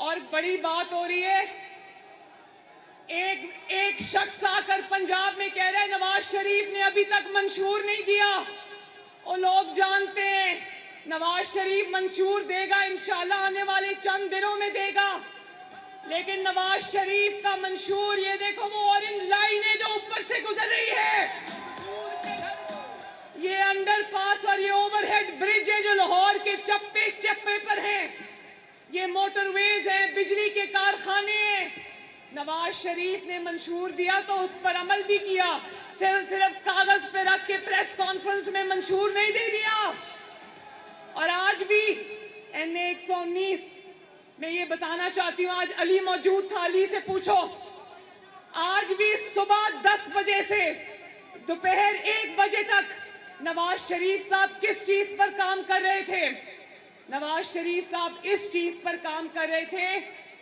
और बड़ी बात हो रही है, एक शख्स आकर पंजाब में कह रहा है नवाज शरीफ ने अभी तक मंशूर नहीं दिया। और लोग जानते हैं नवाज शरीफ मंशूर देगा, इंशाल्लाह आने वाले चंद दिनों में देगा। लेकिन नवाज शरीफ का मंशूर, ये देखो वो ऑरेंज लाइन है जो ऊपर से गुजर रही है, ये अंडरपास और ये ओवरहेड ब्रिज है जो लाहौर के चप्पे चप्पे पर है, ये मोटरवेज है, बिजली के कारखाने हैं। नवाज शरीफ ने मंशूर दिया तो उस पर अमल भी किया, सिर्फ कागज पे रख के प्रेस कॉन्फ्रेंस में मंशूर नहीं दे दिया। और आज भी NA 119 मैं ये बताना चाहती हूँ, आज अली मौजूद था, अली से पूछो, आज भी सुबह 10 बजे से दोपहर 1 बजे तक नवाज शरीफ साहब किस चीज पर काम कर रहे थे? नवाज शरीफ साहब इस चीज पर काम कर रहे थे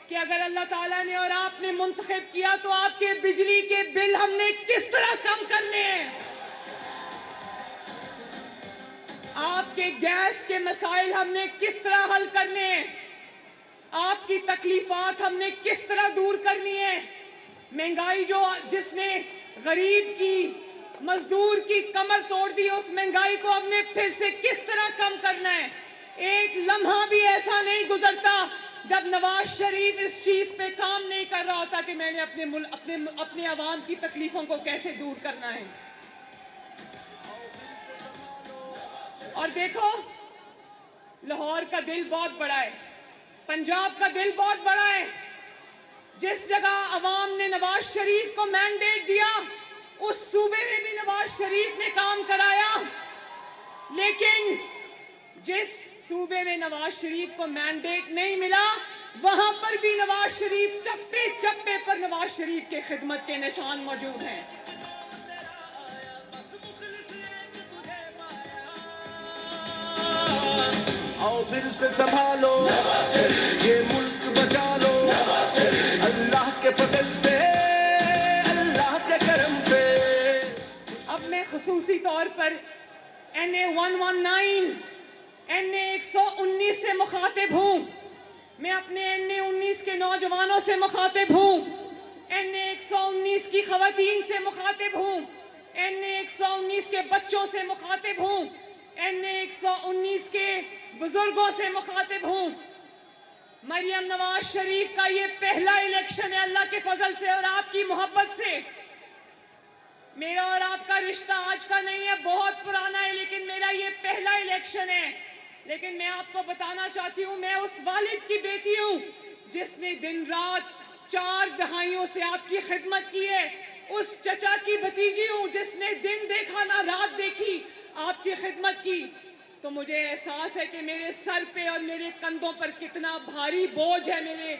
कि अगर अल्लाह ताला ने और आपने मुंतखब किया तो आपके बिजली के बिल हमने किस तरह कम करने हैं, आपके गैस के मसाइल हमने किस तरह हल करने हैं, आपकी तकलीफात हमने किस तरह दूर करनी है। महंगाई जिसने गरीब की, मजदूर की कमर तोड़ दी, उस महंगाई को हमने फिर से किस तरह कम करना है। एक लम्हा भी ऐसा नहीं गुजरता जब नवाज शरीफ इस चीज पे काम नहीं कर रहा होता कि मैंने अपने अवाम की तकलीफों को कैसे दूर करना है। और देखो, लाहौर का दिल बहुत बड़ा है, पंजाब का दिल बहुत बड़ा है। जिस जगह अवाम ने नवाज शरीफ को मैंडेट दिया उस सूबे में भी नवाज शरीफ ने काम कराया, लेकिन जिस सूबे में नवाज शरीफ को मैंडेट नहीं मिला वहां पर भी नवाज शरीफ चप्पे चप्पे पर नवाज शरीफ के खिदमत के निशान मौजूद हैं। आओ फिर से संभालो ये मुल्क बचा लो, अल्लाह के फजल से, अल्लाह के करम से। अब मैं खुसूसी तौर पर NA 119, NA 119 से मुखातिब हूँ, मैं अपने NA 19 के नौजवानों से मुखातिब हूँ, NA 119 की खवातीन से मुखातिब हूँ, NA 119 के बच्चों से मुखातिब हूँ, NA 119 के बुजुर्गों से मुखातिब हूँ। मरियम नवाज शरीफ का ये पहला इलेक्शन है अल्लाह के फजल से और आपकी मोहब्बत से। मेरा और आपका रिश्ता आज का नहीं है, बहुत पुराना है, लेकिन मेरा ये पहला इलेक्शन है। लेकिन मैं आपको बताना चाहती हूँ, मैं उस वालिद की बेटी हूँ जिसने दिन रात 4 दहाइयों से आपकी खिदमत की है, उस चचा की भतीजी हूँ जिसने दिन देखा ना रात देखी आपकी खिदमत की। तो मुझे एहसास है कि मेरे सर पे और मेरे कंधों पर कितना भारी बोझ है। मेरे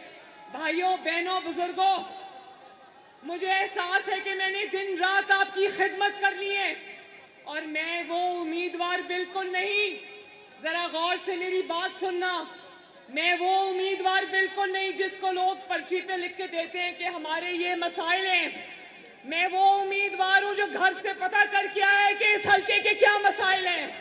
भाइयों बहनों बुजुर्गों, मुझे एहसास है कि मैंने दिन रात आपकी खिदमत करनी है और मैं वो उम्मीदवार बिल्कुल नहीं, जरा गौर से मेरी बात सुनना, मैं वो उम्मीदवार बिल्कुल नहीं जिसको लोग पर्ची पे लिख के देते हैं कि हमारे ये मसाइल हैं। मैं वो उम्मीदवार हूं जो घर से पता करके आया है कि इस हल्के के क्या मसाइल हैं।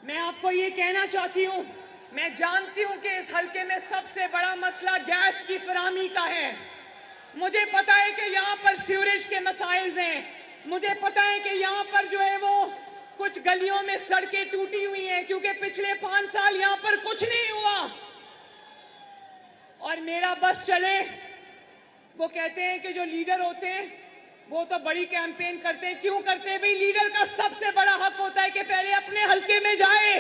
मैं आपको ये कहना चाहती हूँ, मैं जानती हूँ कि इस हल्के में सबसे बड़ा मसला गैस की फराहमी का है। मुझे पता है कि यहाँ पर सीवरेज के मसाइल हैं, मुझे पता है कि यहाँ पर जो है वो कुछ गलियों में सड़कें टूटी हुई हैं क्योंकि पिछले 5 साल यहाँ पर कुछ नहीं हुआ। और मेरा बस चले, वो कहते हैं कि जो लीडर होते हैं वो तो बड़ी कैंपेन करते हैं। क्यों करते हैं भाई? लीडर का सबसे बड़ा हक होता है कि पहले अपने हल्के में जाए।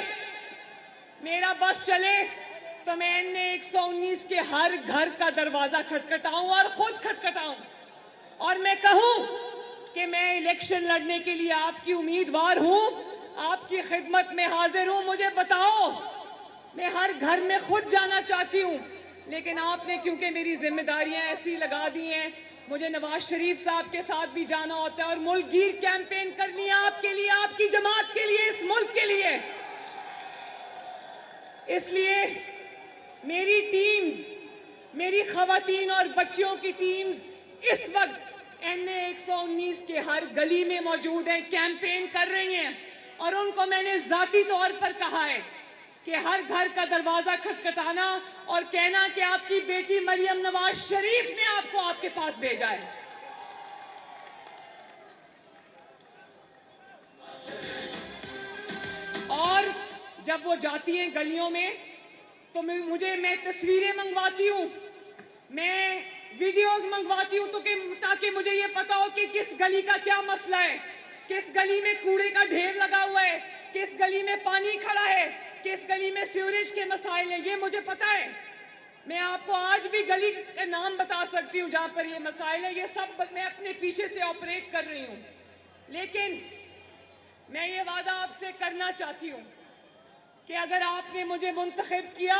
मेरा बस चले तो मैं NA 119 के हर घर का दरवाजा खटखटाऊं और खुद खटखटाऊं और मैं कहूं कि मैं इलेक्शन लड़ने के लिए आपकी उम्मीदवार हूं, आपकी खिदमत में हाजिर हूं। मुझे बताओ मैं हर घर में खुद जाना चाहती हूँ, लेकिन आपने क्योंकि मेरी जिम्मेदारियां ऐसी लगा दी हैं, मुझे नवाज शरीफ साहब के साथ भी जाना होता है और मुल्क गिर कैंपेन करनी है आपके लिए, आपकी जमात के लिए, इस मुल्क के लिए। इसलिए मेरी टीम्स, मेरी खवातीन और बच्चियों की टीम्स इस वक्त NA 119 के हर गली में मौजूद हैं, कैंपेन कर रही हैं और उनको मैंने जाती तौर पर कहा है कि हर घर का दरवाजा खटखटाना और कहना कि आपकी बेटी मरियम नवाज शरीफ ने आपको आपके पास भेजा है। और जब वो जाती हैं गलियों में तो मैं तस्वीरें मंगवाती हूँ, मैं वीडियोस मंगवाती हूँ, तो ताकि मुझे ये पता हो कि किस गली का क्या मसला है, किस गली में कूड़े का ढेर लगा हुआ है, किस गली में पानी खड़ा है, किस गली में सीवरेज के मसाइल हैं, ये मुझे पता है। मैं आपको आज भी गली का नाम बता सकती हूँ जहां पर ये मसाइल है, ये सब मैं अपने पीछे से ऑपरेट कर रही हूँ। लेकिन मैं ये वादा आपसे करना चाहती हूँ कि अगर आपने मुझे मुंतखब किया,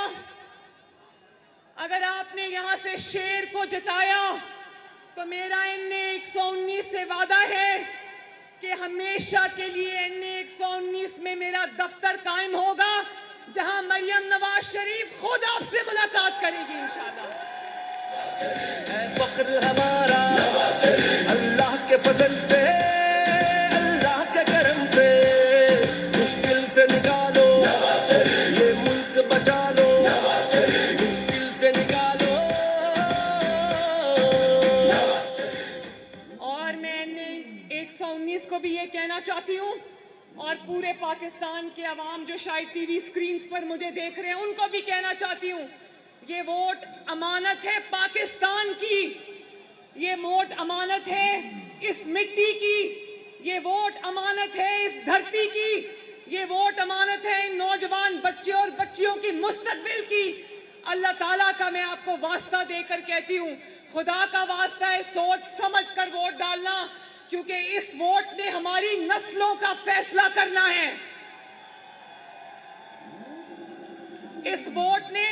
अगर आपने यहां से शेर को जिताया, तो मेरा NA 119 से वादा है कि हमेशा के लिए NA 119 में मेरा दफ्तर कायम होगा, जहां मरियम नवाज शरीफ खुद आपसे मुलाकात करेगी इंशाल्लाह। फख्र हमारा अल्लाह के फजल से, अल्लाह के करम से, मुश्किल से निकालो ये मुल्क बचा लो, मुश्किल से निकालो। और मैं NA 119 को भी ये कहना चाहती हूँ और पूरे पाकिस्तान के अवाम जो शायद टीवी स्क्रीन्स पर मुझे देख रहे हैं उनको भी कहना चाहती हूँ, ये वोट अमानत है पाकिस्तान की, ये वोट अमानत है इस मिट्टी की, ये वोट अमानत है इस धरती की, ये वोट अमानत है इन नौजवान बच्चे और बच्चियों की मुस्तकबिल की। अल्लाह ताला का मैं आपको वास्ता देकर कहती हूँ, खुदा का वास्ता है, सोच समझ कर वोट डालना, क्योंकि इस वोट ने हमारी नस्लों का फैसला करना है। इस वोट ने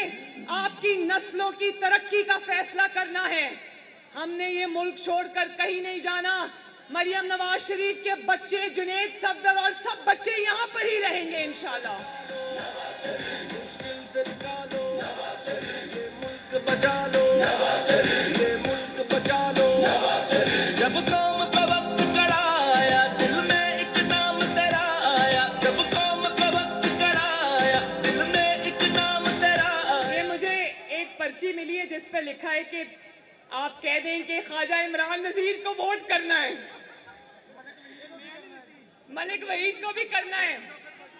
आपकी नस्लों की तरक्की का फैसला करना है। हमने ये मुल्क छोड़कर कहीं नहीं जाना। मरियम नवाज शरीफ के बच्चे, जुनैद सफदर और सब बच्चे यहाँ पर ही रहेंगे इंशाल्लाह। मुश्किल से निकालो ये मुल्क बचा लो, ये मुल्क बचा लो। जब कौम का वक्त कड़ा आया, दिल में एक नाम तेरा आया, जब कौम का वक्त कड़ा आया, दिल में एक नाम तेरा आया। ये मुझे एक पर्ची मिली है जिस पर लिखा है कि आप कह दें कि ख्वाजा इमरान नजीर को वोट करना है, मलिक वहीद को भी करना है,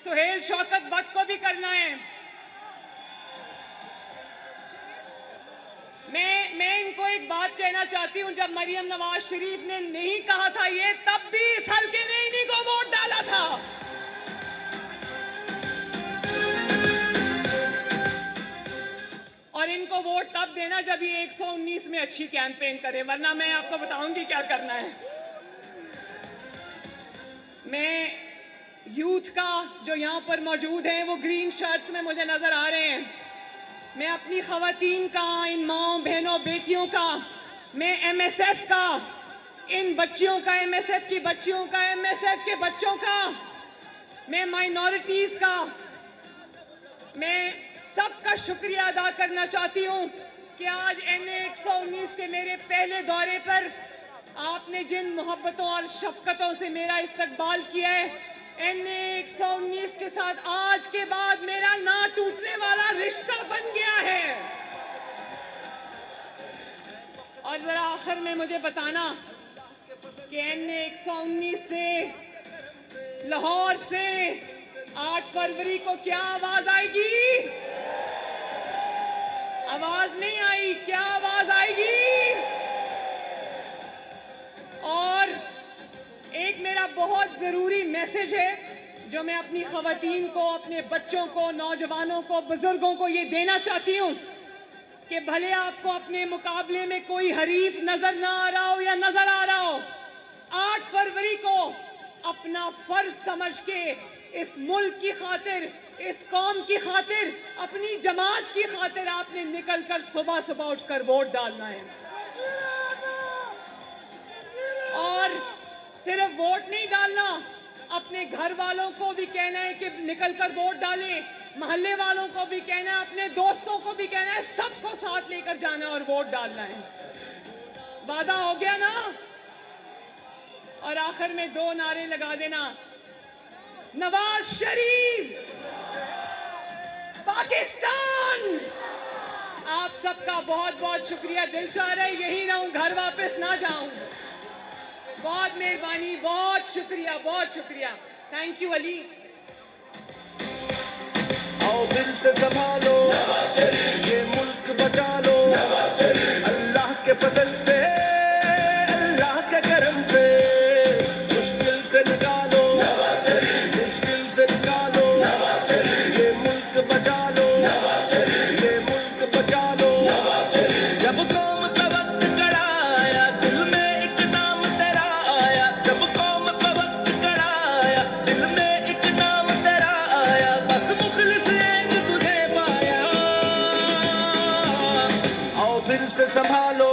सुहेल शौकत भट्ट को भी करना है। मैं इनको एक बात कहना चाहती हूं, जब मरियम नवाज शरीफ ने नहीं कहा था ये, तब भी इस हल्के में इन्हीं को वोट डाला था। और इनको वोट तब देना जब ये 119 में अच्छी कैंपेन करे, वरना मैं आपको बताऊंगी क्या करना है। मैं यूथ का जो यहाँ पर मौजूद है, वो ग्रीन शर्ट्स में मुझे नजर आ रहे हैं, मैं अपनी खवातीन का, इन माओ बहनों बेटियों का, मैं MSF का, इन बच्चियों का, MSF की बच्चियों का, MSF के बच्चों का, मैं माइनॉरिटीज का, मैं सबका शुक्रिया अदा करना चाहती हूँ कि आज NA 119 के मेरे पहले दौरे पर आपने जिन मोहब्बतों और शफकतों से मेरा इस्तकबाल किया है, NA 119 के साथ आज के बाद मेरा ना टूटने वाला रिश्ता बन गया है। और जरा आखिर में मुझे बताना कि NA 119 से, लाहौर से 8 फरवरी को क्या आवाज आएगी? आवाज नहीं आई, क्या आवाज आएगी? और एक मेरा बहुत जरूरी मैसेज है जो मैं अपनी खवातीन को, अपने बच्चों को, नौजवानों को, बुजुर्गों को ये देना चाहती हूँ कि भले आपको अपने मुकाबले में कोई हरीफ नजर ना आ रहा हो या नजर आ रहा हो, 8 फरवरी को अपने अपना फर्ज समझ के इस मुल्क की खातिर, इस कौम की खातिर, अपनी जमात की खातिर आपने निकलकर सुबह सुबह उठकर वोट डालना है। और सिर्फ वोट नहीं डालना, अपने घर वालों को भी कहना है कि निकलकर वोट डालें, मोहल्ले वालों को भी कहना है, अपने दोस्तों को भी कहना है, सबको साथ लेकर जाना और वोट डालना है। वादा हो गया ना? और आखिर में 2 नारे लगा देना, नवाज शरीफ, पाकिस्तान। आप सबका बहुत बहुत शुक्रिया। दिल चाह रहा है यही रहूं, घर वापस ना जाऊं। बहुत मेहरबानी, बहुत शुक्रिया, बहुत शुक्रिया। Thank you Ali. आओ दिल से संभालो, ये मुल्क बचा लो, अल्लाह के फजल से, अल्लाह के करम से, मुश्किल से निकालो, मुश्किल से निकालो, ये मुल्क बचा लो, ये मुल्क बचा लो। जब कौम का वक्त कड़ा आया, दिल में एक नाम तेरा आया, जब कौम का वक्त कड़ा आया, दिल में एक नाम तेरा आया, बस मुखलिस एक तुझे पाया। आओ दिल से संभालो,